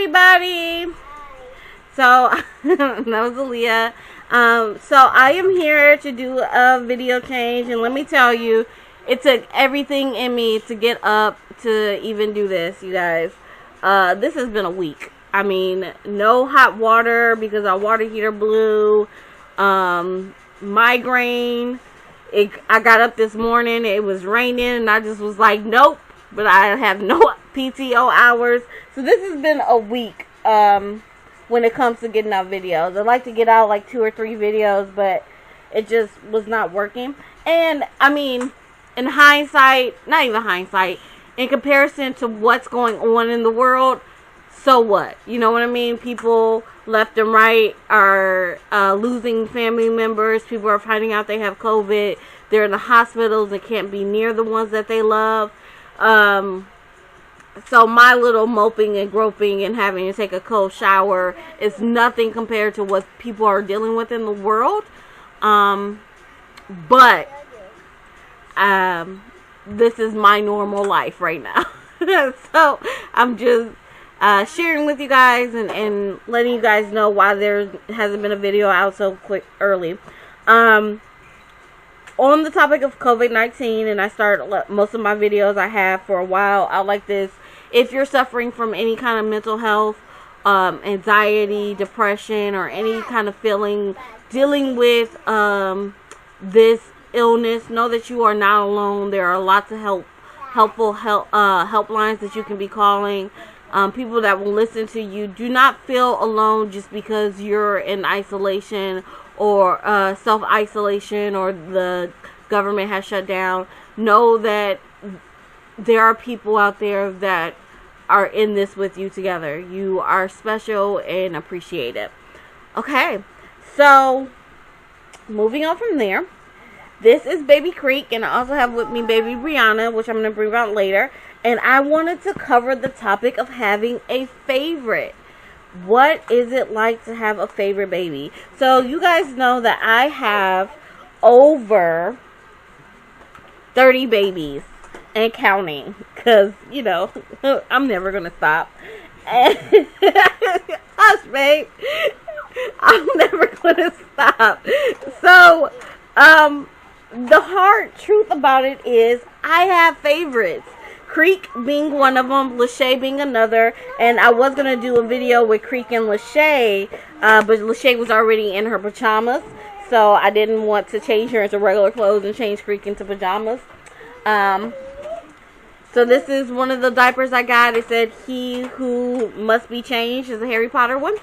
everybody. So that was Aaliyah. So I am here to do a video change, and let me tell you, it took everything in me to get up to even do this, you guys. This has been a week. I mean, no hot water because our water heater blew. Migraine. I got up this morning, it was raining, and I just was like, nope. But I have no PTO hours. So this has been a week when it comes to getting out videos. I like to get out like 2 or 3 videos, but it just was not working. And, I mean, in hindsight, not even hindsight, in comparison to what's going on in the world, so what? You know what I mean? People left and right are losing family members. People are finding out they have COVID. They're in the hospitals and can't be near the ones that they love. So my little moping and groping and having to take a cold shower is nothing compared to what people are dealing with in the world. But this is my normal life right now. So I'm just sharing with you guys and letting you guys know why there hasn't been a video out so early. On the topic of COVID-19, and I start most of my videos I have for a while out like this. If you're suffering from any kind of mental health, anxiety, depression, or any kind of feeling dealing with this illness, know that you are not alone. There are lots of helpful helplines that you can be calling. People that will listen to you. Do not feel alone just because you're in isolation or self-isolation or the government has shut down. Know that there are people out there that are in this with you together. You are special and appreciated. Okay, so moving on from there. This is Baby Creek, and I also have with me Baby Brianna, which I'm going to bring out later. And I wanted to cover the topic of having a favorite. What is it like to have a favorite baby? So you guys know that I have over 30 babies and counting. Because, you know, I'm never going to stop. And hush, babe. I'm never going to stop. So, the hard truth about it is I have favorites. Creek being one of them, Lachey being another, and I was going to do a video with Creek and Lachey, but Lachey was already in her pajamas, so I didn't want to change her into regular clothes and change Creek into pajamas. So this is one of the diapers I got. It said, "He who must be changed," is a Harry Potter one.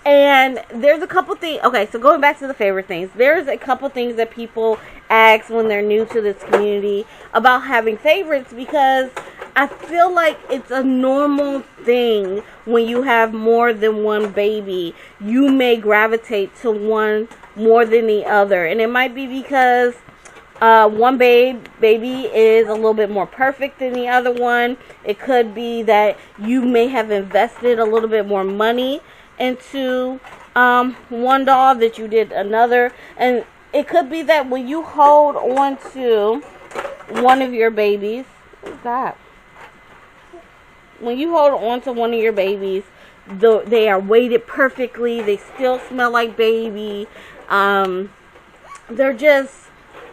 And there's a couple things. Okay, so going back to the favorite things. There's a couple things that people ask when they're new to this community about having favorites, because I feel like it's a normal thing when you have more than one baby. You may gravitate to one more than the other. And it might be because one baby is a little bit more perfect than the other one. It could be that you may have invested a little bit more money into one doll that you did another, and it could be that when you hold on to one of your babies, what's that? When you hold on to one of your babies, they are weighted perfectly. They still smell like baby.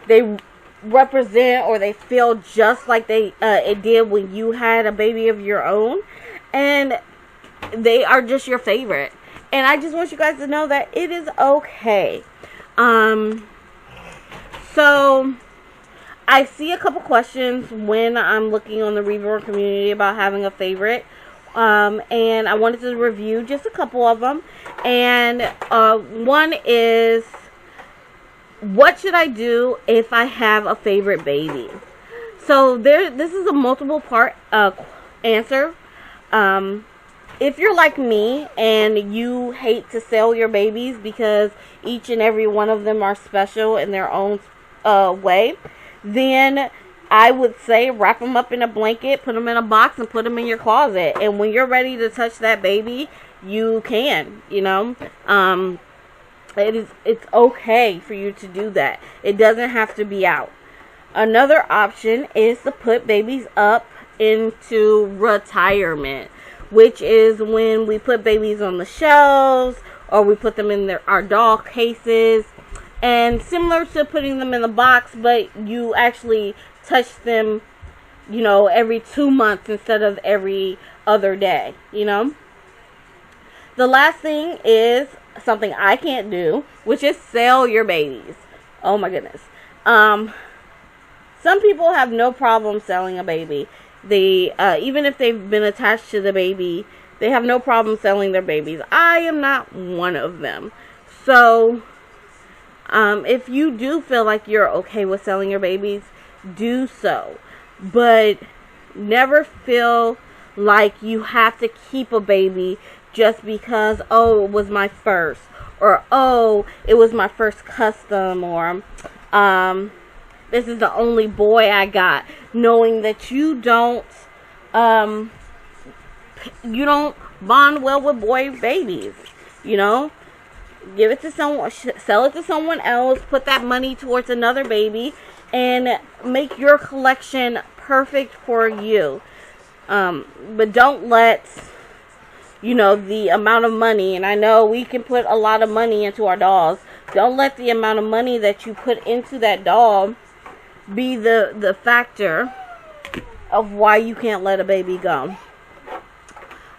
They represent, or they feel just like it did when you had a baby of your own, and they are just your favorite. And I just want you guys to know that it is okay. So I see a couple questions when I'm looking on the Reborn community about having a favorite. And I wanted to review just a couple of them. And one is, what should I do if I have a favorite baby? So this is a multiple part answer. If you're like me and you hate to sell your babies because each and every one of them are special in their own way, then I would say wrap them up in a blanket, put them in a box, and put them in your closet. And when you're ready to touch that baby, you can, you know. It's okay for you to do that. It doesn't have to be out. Another option is to put babies up into retirement, which is when we put babies on the shelves or we put them in our doll cases. And similar to putting them in the box, but you actually touch them, you know, every 2 months instead of every other day, you know. The last thing is something I can't do, which is sell your babies. Oh my goodness. Some people have no problem selling a baby. They, even if they've been attached to the baby, they have no problem selling their babies. I am not one of them. So, if you do feel like you're okay with selling your babies, do so. But never feel like you have to keep a baby just because, oh, it was my first, or oh, it was my first custom, or this is the only boy I got, knowing that you don't bond well with boy babies, you know. Give it to someone, sell it to someone else, put that money towards another baby, and make your collection perfect for you. But don't let, you know, the amount of money, and I know we can put a lot of money into our dolls, don't let the amount of money that you put into that doll be the factor of why you can't let a baby go.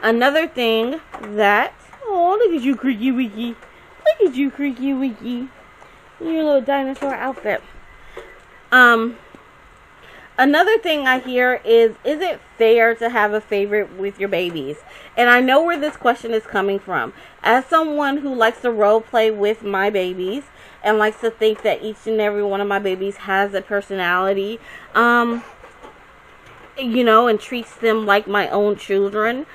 Another thing that, oh, look at you, Creaky Weaky. Look at you, Creaky Weaky. Your little dinosaur outfit. Another thing I hear is it fair to have a favorite with your babies? And I know where this question is coming from. As someone who likes to role play with my babies and likes to think that each and every one of my babies has a personality, you know, and treats them like my own children,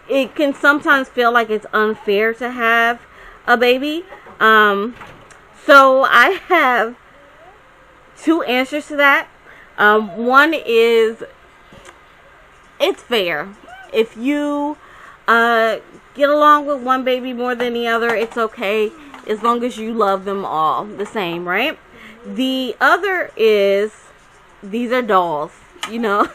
it can sometimes feel like it's unfair to have a baby. So I have two answers to that. One is, it's fair. If you get along with one baby more than the other, it's okay, as long as you love them all the same, right? The other is, these are dolls, you know.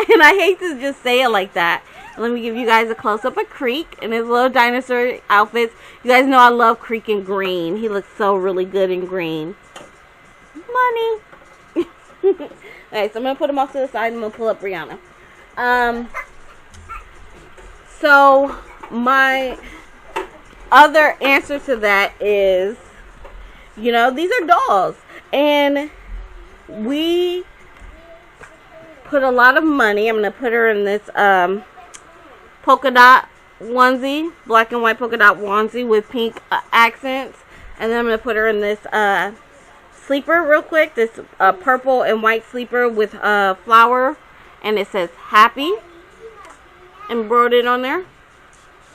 And I hate to just say it like that. Let me give you guys a close-up of Creek in his little dinosaur outfits. You guys know I love Creek in green. He looks so really good in green. Money. Alright, so I'm going to put him off to the side and I'm going to pull up Brianna. So, my other answer to that is, you know, these are dolls. And we put a lot of money. I'm going to put her in this polka dot onesie, black and white polka dot onesie with pink accents. And then I'm going to put her in this sleeper real quick, this purple and white sleeper with flower, and it says happy embroidered on there.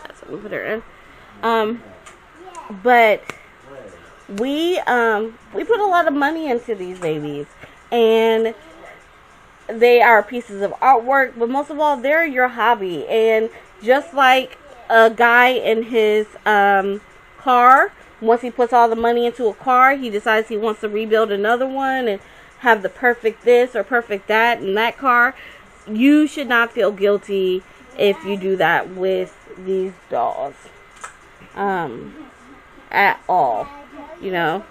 That's what we put her in. But we put a lot of money into these babies, and they are pieces of artwork, but most of all, they're your hobby. And just like a guy in his car, once he puts all the money into a car, he decides he wants to rebuild another one and have the perfect this or perfect that in that car. You should not feel guilty if you do that with these dolls. At all. You know.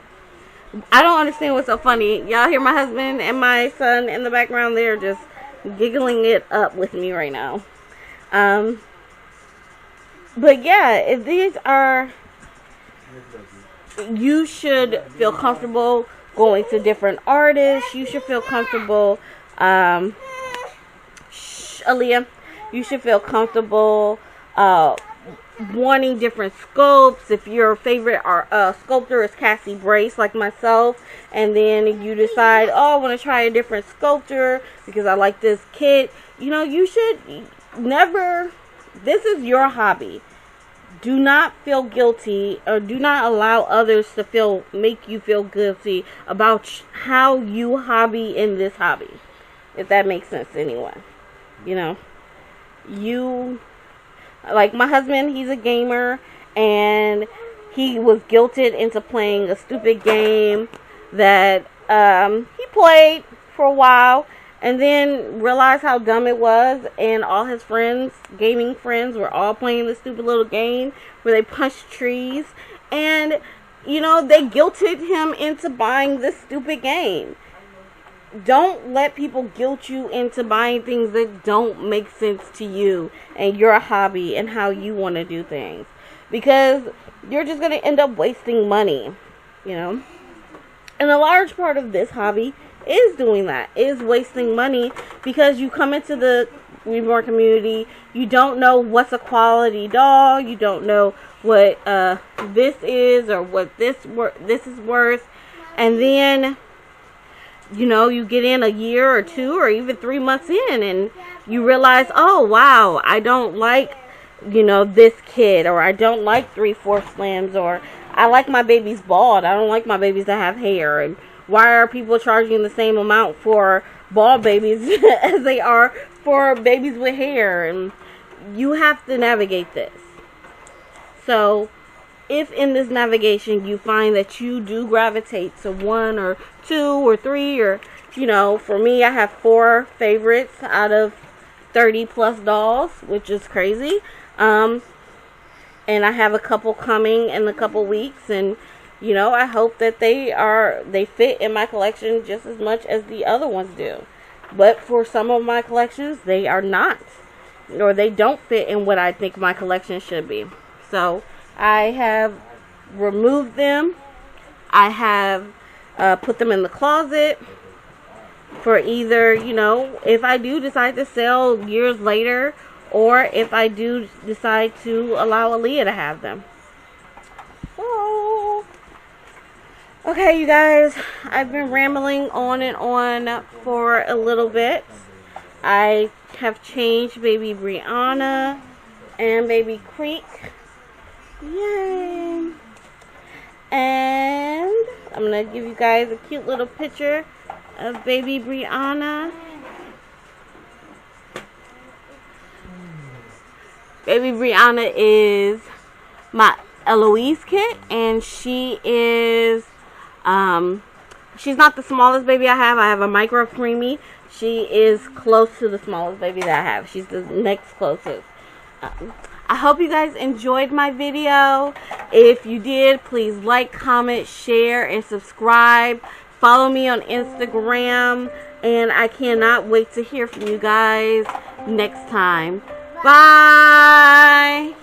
I don't understand what's so funny. Y'all hear my husband and my son in the background? They're just giggling it up with me right now. But yeah, if these are... You should feel comfortable going to different artists. You should feel comfortable, Aaliyah. You should feel comfortable wanting different sculpts. If your favorite sculptor is Cassie Brace, like myself, and then you decide, oh, I want to try a different sculptor because I like this kit. You know, you should never. This is your hobby. Do not feel guilty, or do not allow others to make you feel guilty about how you hobby in this hobby. If that makes sense to anyone. You know, like my husband, he's a gamer, and he was guilted into playing a stupid game that he played for a while, and then realized how dumb it was, and all his friends, gaming friends, were all playing this stupid little game where they punched trees, and you know, they guilted him into buying this stupid game. Don't let people guilt you into buying things that don't make sense to you and your hobby and how you want to do things, because you're just going to end up wasting money, you know. And a large part of this hobby is doing that, is wasting money, because you come into the Reborn community, you don't know what's a quality doll, you don't know what this is or what this is worth, and then you know, you get in a year or 2 or even 3 months in, and you realize, oh wow, I don't like, you know, this kid, or I don't like 3/4 slams, or I like my babies bald, I don't like my babies that have hair. And why are people charging the same amount for bald babies as they are for babies with hair? And you have to navigate this. So if in this navigation you find that you do gravitate to 1 or 2 or 3, or, you know, for me, I have 4 favorites out of 30 plus dolls, which is crazy. And I have a couple coming in a couple weeks, and, you know, I hope that they fit in my collection just as much as the other ones do. But for some of my collections, they are not, or they don't fit in what I think my collection should be. So I have removed them. I have put them in the closet for either, you know, if I do decide to sell years later, or if I do decide to allow Aaliyah to have them. So, okay, you guys, I've been rambling on and on for a little bit. I have changed baby Brianna and baby Creek. Yay! And I'm going to give you guys a cute little picture of baby Brianna. Baby Brianna is my Eloise kit, and she is, she's not the smallest baby I have. I have a micro preemie. She is close to the smallest baby that I have. She's the next closest. I hope you guys enjoyed my video. If you did, please like, comment, share, and subscribe. Follow me on Instagram. And I cannot wait to hear from you guys next time. Bye!